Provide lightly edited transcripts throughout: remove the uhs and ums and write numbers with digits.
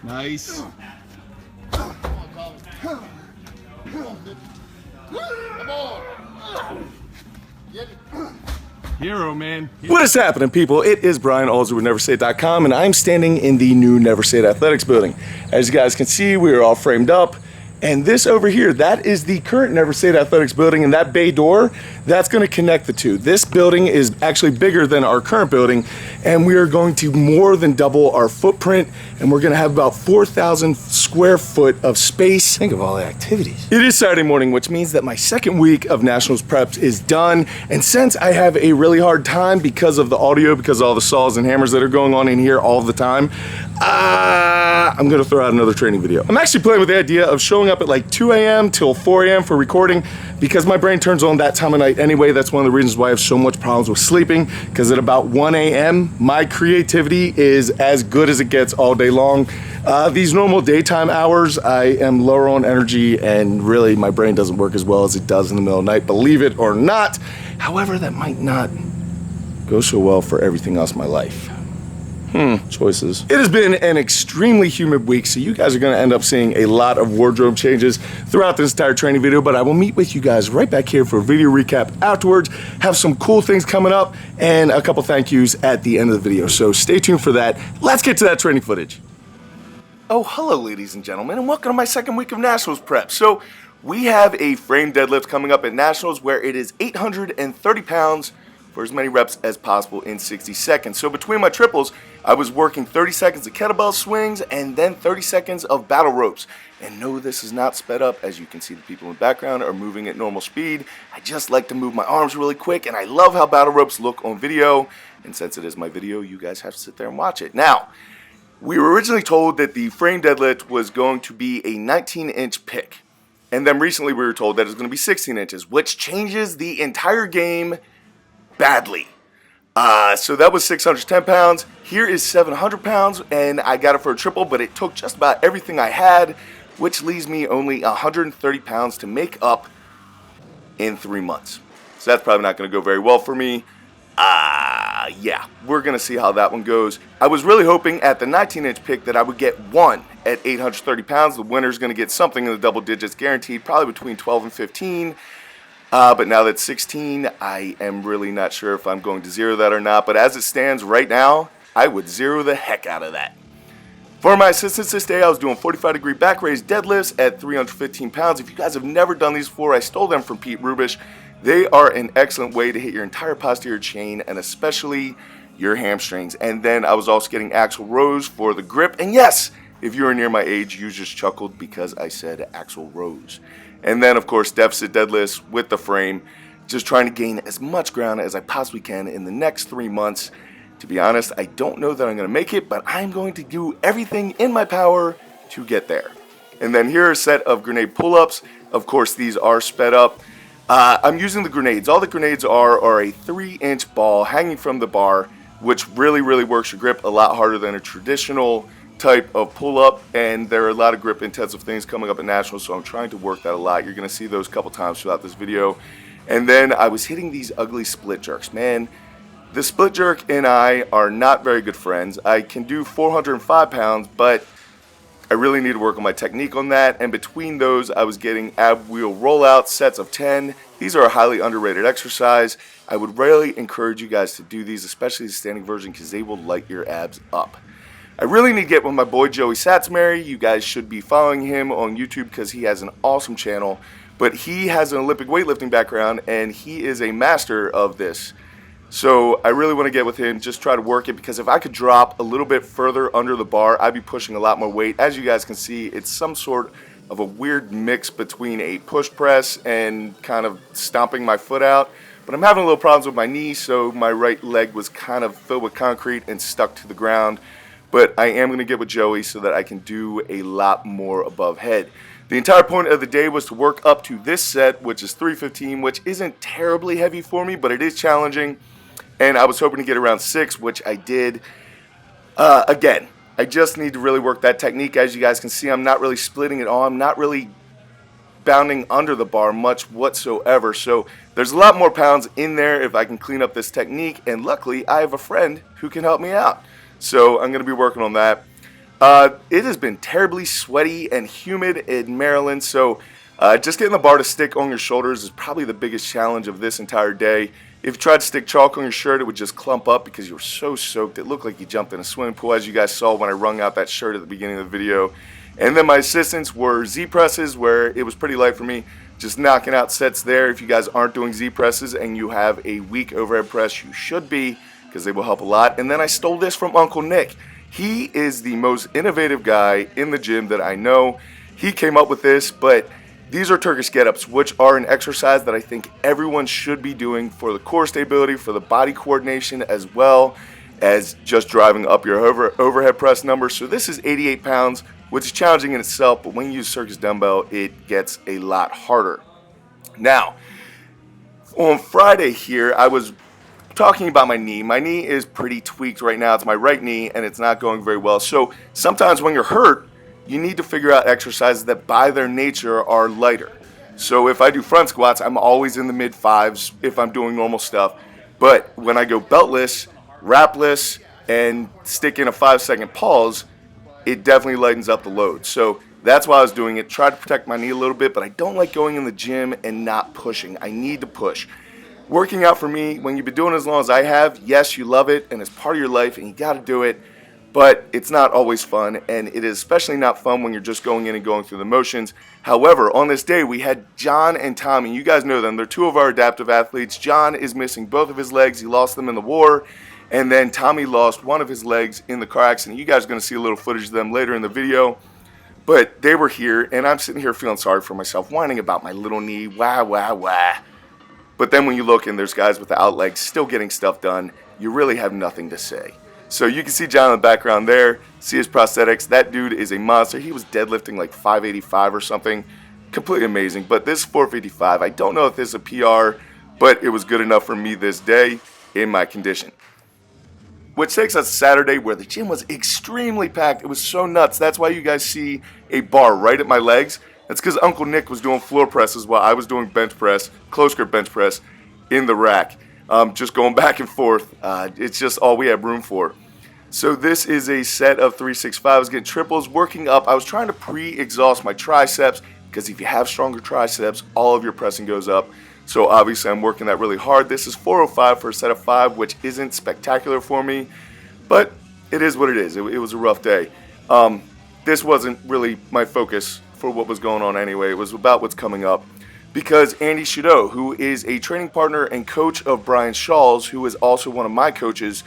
Nice. Come on, Colin. Come on, baby. Come on. Get it. Hero, man. What is happening, people? It is Brian Alsruhe with NeverSayIt.com, and I'm standing in the new Never Say It Athletics building. As you guys can see, we are all framed up. And this over here, that is the current Never Say It Athletics building, and that bay door, that's going to connect the two. This building is actually bigger than our current building, and we are going to more than double our footprint, and we're going to have about 4,000 square foot of space. Think of all the activities. It is Saturday morning, which means that my second week of Nationals preps is done, and since I have a really hard time because of the audio, because of all the saws and hammers that are going on in here all the time, I'm going to throw out another training video. I'm actually playing with the idea of showing up at like 2 a.m. till 4 a.m. for recording because my brain turns on that time of night anyway. That's one of the reasons why I have so much problems with sleeping, because at about 1 a.m. my creativity is as good as it gets all day long. These normal daytime hours, I am lower on energy and really my brain doesn't work as well as it does in the middle of the night, believe it or not. However, that might not go so well for everything else in my life. Choices. It has been an extremely humid week, so you guys are going to end up seeing a lot of wardrobe changes throughout this entire training video, but I will meet with you guys right back here for a video recap afterwards, have some cool things coming up, and a couple thank yous at the end of the video, so stay tuned for that. Let's get to that training footage. Oh, hello ladies and gentlemen, and welcome to my second week of Nationals prep. So we have a frame deadlift coming up at Nationals where it is 830 pounds for as many reps as possible in 60 seconds. So between my triples, I was working 30 seconds of kettlebell swings and then 30 seconds of battle ropes. And no, this is not sped up. As you can see, the people in the background are moving at normal speed. I just like to move my arms really quick, and I love how battle ropes look on video. And since it is my video, you guys have to sit there and watch it. Now, we were originally told that the frame deadlift was going to be a 19-inch pick. And then recently we were told that it's going to be 16 inches, which changes the entire game badly. So that was 610 pounds. Here is 700 pounds, and I got it for a triple, but it took just about everything I had, which leaves me only 130 pounds to make up in 3 months. So that's probably not going to go very well for me. Yeah, we're going to see how that one goes. I was really hoping at the 19-inch pick that I would get one at 830 pounds. The winner's going to get something in the double digits guaranteed, probably between 12 and 15. But now that's 16, I am really not sure if I'm going to zero that or not. But as it stands right now, I would zero the heck out of that. For my assistance this day, I was doing 45-degree back raise deadlifts at 315 pounds. If you guys have never done these before, I stole them from Pete Rubish. They are an excellent way to hit your entire posterior chain and especially your hamstrings. And then I was also getting axle rows for the grip. And yes, if you are near my age, you just chuckled because I said axle rows. And then, of course, deficit deadlifts with the frame, just trying to gain as much ground as I possibly can in the next 3 months. To be honest, I don't know that I'm going to make it, but I'm going to do everything in my power to get there. And then here are a set of grenade pull-ups. Of course, these are sped up. I'm using the grenades. All the grenades are a 3-inch ball hanging from the bar, which really, really works your grip a lot harder than a traditional type of pull-up, and there are a lot of grip intensive things coming up at Nationals, so I'm trying to work that a lot. You're going to see those a couple times throughout this video. And then I was hitting these ugly split jerks. Man, the split jerk and I are not very good friends. I can do 405 pounds, but I really need to work on my technique on that. And between those, I was getting ab wheel rollout sets of 10. These are a highly underrated exercise. I would really encourage you guys to do these, especially the standing version, because they will light your abs up. I really need to get with my boy Joey Satsmary. You guys should be following him on YouTube because he has an awesome channel. But he has an Olympic weightlifting background and he is a master of this. So I really want to get with him, just try to work it, because if I could drop a little bit further under the bar, I'd be pushing a lot more weight. As you guys can see, it's some sort of a weird mix between a push press and kind of stomping my foot out. But I'm having a little problems with my knee, so my right leg was kind of filled with concrete and stuck to the ground. But I am going to get with Joey so that I can do a lot more above head. The entire point of the day was to work up to this set, which is 315, which isn't terribly heavy for me, but it is challenging. And I was hoping to get around 6, which I did. Again, I just need to really work that technique. As you guys can see, I'm not really splitting it all. I'm not really bounding under the bar much whatsoever. So there's a lot more pounds in there if I can clean up this technique. And luckily, I have a friend who can help me out. So I'm going to be working on that. It has been terribly sweaty and humid in Maryland, so just getting the bar to stick on your shoulders is probably the biggest challenge of this entire day. If you tried to stick chalk on your shirt, it would just clump up because you were so soaked. It looked like you jumped in a swimming pool, as you guys saw when I wrung out that shirt at the beginning of the video. And then my assistants were Z presses, where it was pretty light for me, just knocking out sets there. If you guys aren't doing Z presses and you have a weak overhead press, you should be, because they will help a lot. And then I stole this from Uncle Nick. He is the most innovative guy in the gym that I know. He came up with this, but these are Turkish get-ups, which are an exercise that I think everyone should be doing for the core stability, for the body coordination, as well as just driving up your overhead press numbers. So this is 88 pounds, which is challenging in itself, but when you use circus dumbbell, it gets a lot harder. Now, on Friday here, I was talking about my knee. My knee is pretty tweaked right now. It's my right knee, and it's not going very well. So sometimes when you're hurt, you need to figure out exercises that by their nature are lighter. So if I do front squats, I'm always in the mid fives if I'm doing normal stuff. But when I go beltless, wrapless, and stick in a 5-second pause, it definitely lightens up the load. So that's why I was doing it. Try to protect my knee a little bit, but I don't like going in the gym and not pushing. I need to push. Working out for me, when you've been doing it as long as I have, yes, you love it, and it's part of your life, and you got to do it. But it's not always fun, and it is especially not fun when you're just going in and going through the motions. However, on this day, we had John and Tommy. You guys know them. They're two of our adaptive athletes. John is missing both of his legs. He lost them in the war. And then Tommy lost one of his legs in the car accident. You guys are going to see a little footage of them later in the video. But they were here, and I'm sitting here feeling sorry for myself, whining about my little knee. Wah, wah, wah. But then when you look and there's guys without legs still getting stuff done, you really have nothing to say. So you can see John in the background there, see his prosthetics. That dude is a monster. He was deadlifting like 585 or something. Completely amazing. But this is 455. I don't know if this is a PR, but it was good enough for me this day in my condition. Which takes us to Saturday, where the gym was extremely packed. It was so nuts. That's why you guys see a bar right at my legs. That's because Uncle Nick was doing floor presses while I was doing bench press, close grip bench press in the rack. Just going back and forth. It's just all we have room for. So this is a set of 365. I was getting triples, working up. I was trying to pre-exhaust my triceps, because if you have stronger triceps, all of your pressing goes up. So obviously I'm working that really hard. This is 405 for a set of 5, which isn't spectacular for me, but it is what it is. It was a rough day. This wasn't really my focus for what was going on anyway. It was about what's coming up. Because Andy Shoutout, who is a training partner and coach of Brian Shaw's, who is also one of my coaches,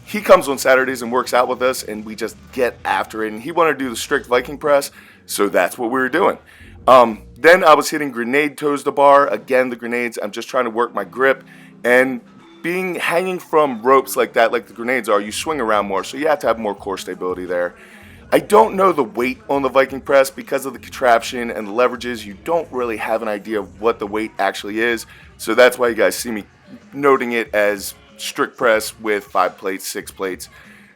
he comes on Saturdays and works out with us, and we just get after it. And he wanted to do the strict Viking press, so that's what we were doing. Then I was hitting grenade toes to bar. Again, the grenades, I'm just trying to work my grip. And hanging from ropes like that, like the grenades are, you swing around more, so you have to have more core stability there. I don't know the weight on the Viking press because of the contraption and the leverages. You don't really have an idea of what the weight actually is. So that's why you guys see me noting it as strict press with 5 plates, 6 plates.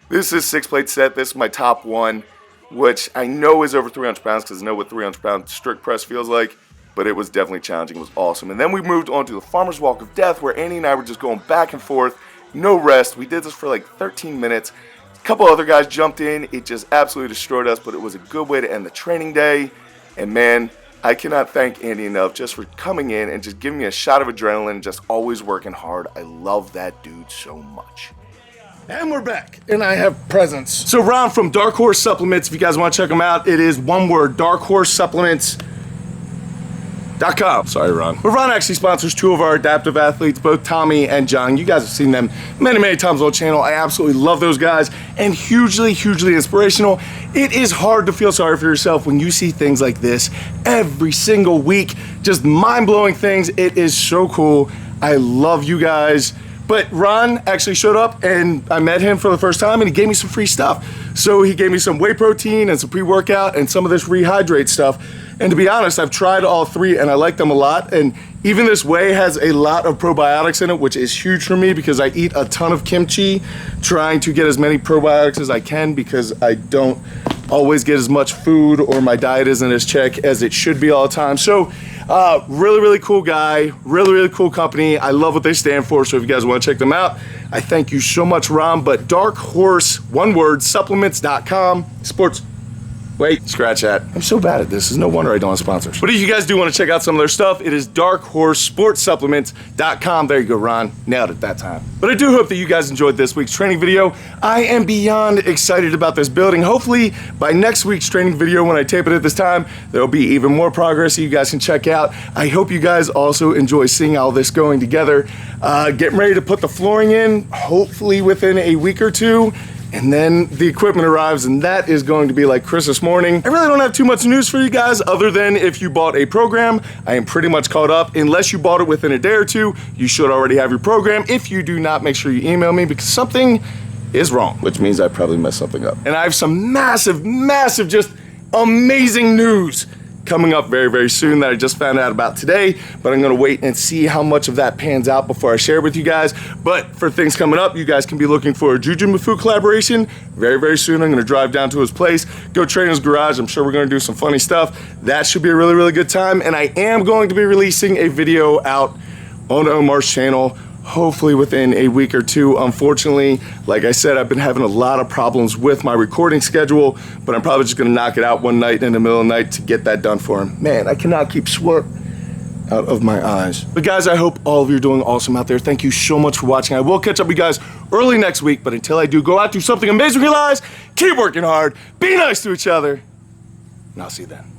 This is 6-plate set. This is my top one, which I know is over 300 pounds because I know what 300 pound strict press feels like. But it was definitely challenging. It was awesome. And then we moved on to the Farmer's Walk of Death, where Andy and I were just going back and forth. No rest. We did this for like 13 minutes. A couple other guys jumped in. It just absolutely destroyed us, but it was a good way to end the training day. And man, I cannot thank Andy enough just for coming in and just giving me a shot of adrenaline and just always working hard. I love that dude so much. And we're back, and I have presents. So Ron from Dark Horse Supplements, if you guys want to check them out, it is one word, darkhorsesupplements.com. Sorry, Ron. But Ron actually sponsors 2 of our adaptive athletes, both Tommy and John. You guys have seen them many, many times on the channel. I absolutely love those guys, and hugely, hugely inspirational. It is hard to feel sorry for yourself when you see things like this every single week. Just mind-blowing things. It is so cool. I love you guys. But Ron actually showed up, and I met him for the first time, and he gave me some free stuff. So he gave me some whey protein and some pre-workout and some of this rehydrate stuff. And to be honest, I've tried all 3 and I like them a lot. And even this whey has a lot of probiotics in it, which is huge for me because I eat a ton of kimchi, trying to get as many probiotics as I can because I don't always get as much food, or my diet isn't as check as it should be all the time. So really, really cool guy, really, really cool company. I love what they stand for. So if you guys want to check them out, I thank you so much, Ron. But Dark Horse, one word, supplements.com, sports. Wait, scratch that. I'm so bad at this. It's no wonder I don't have sponsors. But if you guys do want to check out some of their stuff, it is darkhorsesportsupplements.com. There you go, Ron. Nailed it that time. But I do hope that you guys enjoyed this week's training video. I am beyond excited about this building. Hopefully, by next week's training video, when I tape it at this time, there'll be even more progress that you guys can check out. I hope you guys also enjoy seeing all this going together. Getting ready to put the flooring in, hopefully within a week or two. And then the equipment arrives, and that is going to be like Christmas morning. I really don't have too much news for you guys other than if you bought a program, I am pretty much caught up. Unless you bought it within a day or two, you should already have your program. If you do not, make sure you email me because something is wrong, which means I probably messed something up. And I have some massive, just amazing news coming up very, very soon that I just found out about today, but I'm gonna wait and see how much of that pans out before I share with you guys. But for things coming up, you guys can be looking for a Juju Mafu collaboration very, very soon. I'm gonna drive down to his place, go train in his garage. I'm sure we're gonna do some funny stuff. That should be a really, really good time. And I am going to be releasing a video out on Omar's channel, hopefully within a week or two. Unfortunately, like I said, I've been having a lot of problems with my recording schedule, but I'm probably just gonna knock it out one night in the middle of the night to get that done for him. Man, I cannot keep sweat out of my eyes. But guys, I hope all of you are doing awesome out there. Thank you so much for watching. I will catch up with you guys early next week, but until I do, go out, do something amazing with your lives, keep working hard, be nice to each other, and I'll see you then.